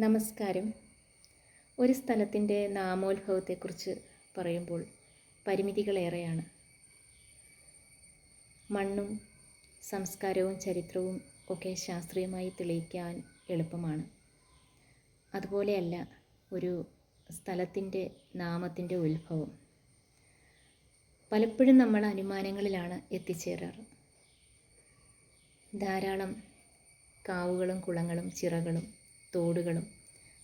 നമസ്കാരം. ഒരു സ്ഥലത്തിൻ്റെ നാമോത്ഭവത്തെക്കുറിച്ച് പറയുമ്പോൾ പരിമിതികളേറെയാണ്. മണ്ണും സംസ്കാരവും ചരിത്രവും ഒക്കെ ശാസ്ത്രീയമായി തെളിയിക്കാൻ എളുപ്പമാണ്. അതുപോലെയല്ല ഒരു സ്ഥലത്തിൻ്റെ നാമത്തിൻ്റെ ഉത്ഭവം. പലപ്പോഴും നമ്മൾ അനുമാനങ്ങളിലാണ് എത്തിച്ചേരാറ്. ധാരാളം കാവുകളും കുളങ്ങളും ചിറകളും തോടുകളും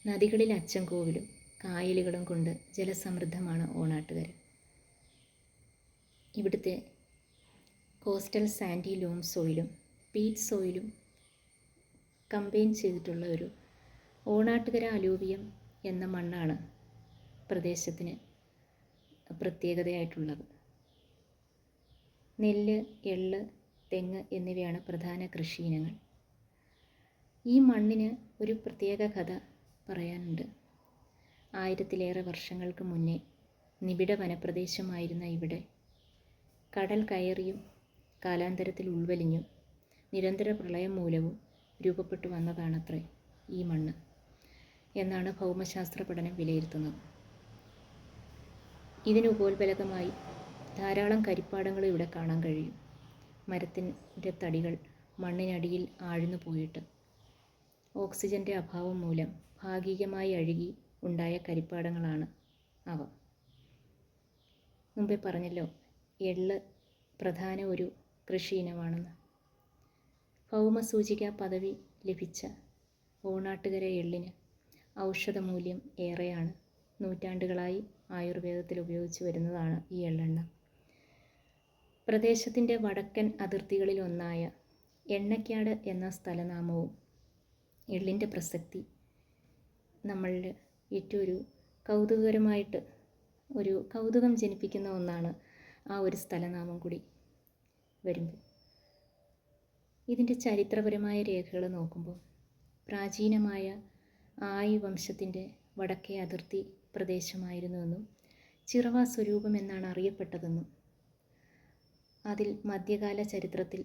നദികളിൽ അച്ചൻകോവിലും കായലുകളും കൊണ്ട് ജലസമൃദ്ധമാണ് ഓണാട്ടുകര. ഇവിടുത്തെ കോസ്റ്റൽ സാൻഡി ലൂം സോയിലും പീറ്റ് സോയിലും കമ്പൈൻ ചെയ്തിട്ടുള്ള ഒരു ഓണാട്ടുകര അലൂവിയം എന്ന മണ്ണാണ് പ്രദേശത്തിന് പ്രത്യേകതയായിട്ടുള്ളത്. നെല്ല്, എള്ള്, തെങ്ങ് എന്നിവയാണ് പ്രധാന കൃഷി ഇനങ്ങൾ. ഈ മണ്ണിന് ഒരു പ്രത്യേക കഥ പറയാനുണ്ട്. 1000-ലേറെ വർഷങ്ങൾക്ക് മുന്നേ നിബിഡ വനപ്രദേശമായിരുന്ന ഇവിടെ കടൽ കയറിയും കാലാന്തരത്തിൽ ഉൾവലിഞ്ഞും നിരന്തര പ്രളയം മൂലവും രൂപപ്പെട്ടു വന്നതാണത്രേ ഈ മണ്ണ് എന്നാണ് ഭൗമശാസ്ത്ര പഠനം വിലയിരുത്തുന്നത്. ഇതിന് ഉപോത്ബലകമായി ധാരാളം കരിപ്പാടങ്ങൾ ഇവിടെ കാണാൻ കഴിയും. മരത്തിൻ്റെ തടികൾ മണ്ണിനടിയിൽ ആഴ്ന്നു പോയിട്ട് ഓക്സിജൻ്റെ അഭാവം മൂലം ഭാഗികമായി അഴുകി ഉണ്ടായ കരിപ്പാടങ്ങളാണ് അവ. മുമ്പേ പറഞ്ഞല്ലോ, എള്ള് പ്രധാന ഒരു കൃഷി ഇനമാണെന്ന്. ഭൗമസൂചിക പദവി ലഭിച്ച ഓണാട്ടുകര എള്ളിന് ഔഷധമൂല്യം ഏറെയാണ്. നൂറ്റാണ്ടുകളായി ആയുർവേദത്തിൽ ഉപയോഗിച്ചു വരുന്നതാണ് ഈ എള്ളെണ്ണ. പ്രദേശത്തിൻ്റെ വടക്കൻ അതിർത്തികളിൽ ഒന്നായ എണ്ണക്കാട് എന്ന സ്ഥലനാമവും എള്ളിൻ്റെ പ്രസക്തി നമ്മളിൽ ഏറ്റവും ഒരു കൗതുകകരമായിട്ട് ഒരു കൗതുകം ജനിപ്പിക്കുന്ന ഒന്നാണ്. ആ ഒരു സ്ഥലനാമം കൂടി വരുമ്പോൾ ഇതിൻ്റെ ചരിത്രപരമായ രേഖകൾ നോക്കുമ്പോൾ പ്രാചീനമായ ആയി വംശത്തിൻ്റെ വടക്കേ അതിർത്തി പ്രദേശമായിരുന്നുവെന്നും ചിറവ സ്വരൂപം എന്നാണ് അറിയപ്പെട്ടതെന്നും അതിൽ മധ്യകാല ചരിത്രത്തിൽ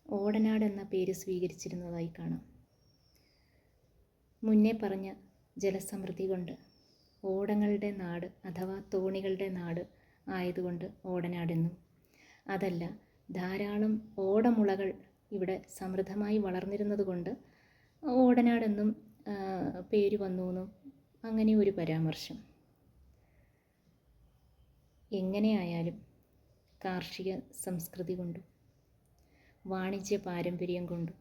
ഓടനാട് എന്ന പേര് സ്വീകരിച്ചിരുന്നതായി കാണാം. മുന്നേ പറഞ്ഞ ജലസമൃദ്ധി കൊണ്ട് ഓടങ്ങളുടെ നാട് അഥവാ തോണികളുടെ നാട് ആയതുകൊണ്ട് ഓടനാടെന്നും, അതല്ല ധാരാളം ഓടമുളകൾ ഇവിടെ സമൃദ്ധമായി വളർന്നിരുന്നത് കൊണ്ട് ഓടനാടെന്നും പേര് വന്നു എന്നും അങ്ങനെ ഒരു പരാമർശം. എങ്ങനെയായാലും കാർഷിക സംസ്കൃതി കൊണ്ടും വാണിജ്യ പാരമ്പര്യം കൊണ്ടും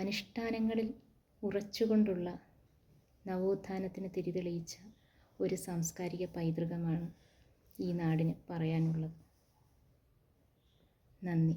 അനുഷ്ഠാനങ്ങളിൽ ഉറച്ചുകൊണ്ടുള്ള നവോത്ഥാനത്തിന് തിരിതെളിയിച്ച ഒരു സാംസ്കാരിക പൈതൃകമാണ് ഈ നാടിന് പറയാനുള്ളത്. നന്ദി.